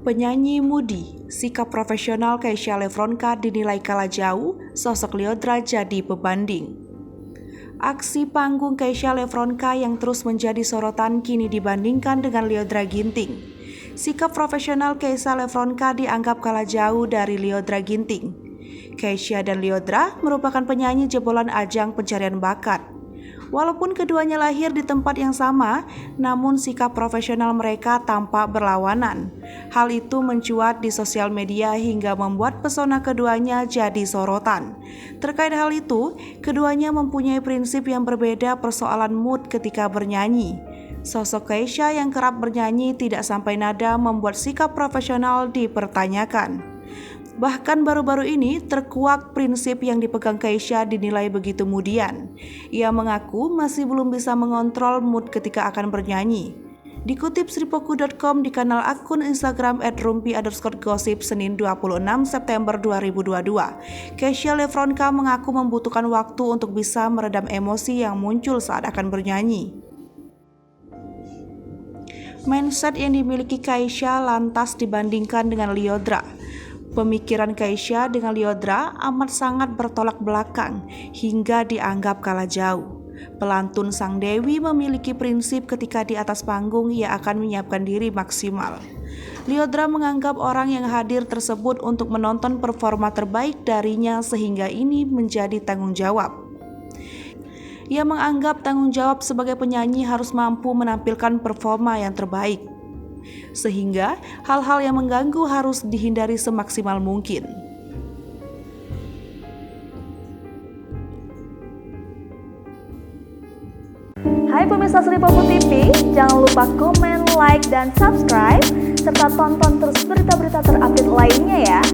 Penyanyi Moody, sikap profesional Keisha Lefronka dinilai kalah jauh, sosok Lyodra jadi pebanding. Aksi panggung Keisha Lefronka yang terus menjadi sorotan kini dibandingkan dengan Lyodra Ginting. Sikap profesional Keisha Lefronka dianggap kalah jauh dari Lyodra Ginting. Keisha dan Lyodra merupakan penyanyi jebolan ajang pencarian bakat. Walaupun keduanya lahir di tempat yang sama, namun sikap profesional mereka tampak berlawanan. Hal itu mencuat di sosial media hingga membuat pesona keduanya jadi sorotan. Terkait hal itu, keduanya mempunyai prinsip yang berbeda persoalan mood ketika bernyanyi. Sosok Keisha yang kerap bernyanyi tidak sampai nada membuat sikap profesional dipertanyakan. Bahkan baru-baru ini terkuak prinsip yang dipegang Keisha dinilai begitu kemudian. Ia mengaku masih belum bisa mengontrol mood ketika akan bernyanyi. Dikutip sripoku.com di kanal akun Instagram @rumpi_gossip Senin 26 September 2022, Keisha Lefronka mengaku membutuhkan waktu untuk bisa meredam emosi yang muncul saat akan bernyanyi. Mindset yang dimiliki Keisha lantas dibandingkan dengan Lyodra. Pemikiran Keisha dengan Lyodra amat sangat bertolak belakang hingga dianggap kalah jauh. Pelantun Sang Dewi memiliki prinsip ketika di atas panggung ia akan menyiapkan diri maksimal. Lyodra menganggap orang yang hadir tersebut untuk menonton performa terbaik darinya sehingga ini menjadi tanggung jawab. Ia menganggap tanggung jawab sebagai penyanyi harus mampu menampilkan performa yang terbaik. Sehingga hal-hal yang mengganggu harus dihindari semaksimal mungkin. Hai pemirsa Sripoku TV, jangan lupa komen, like, dan subscribe, serta tonton terus berita-berita terupdate lainnya ya.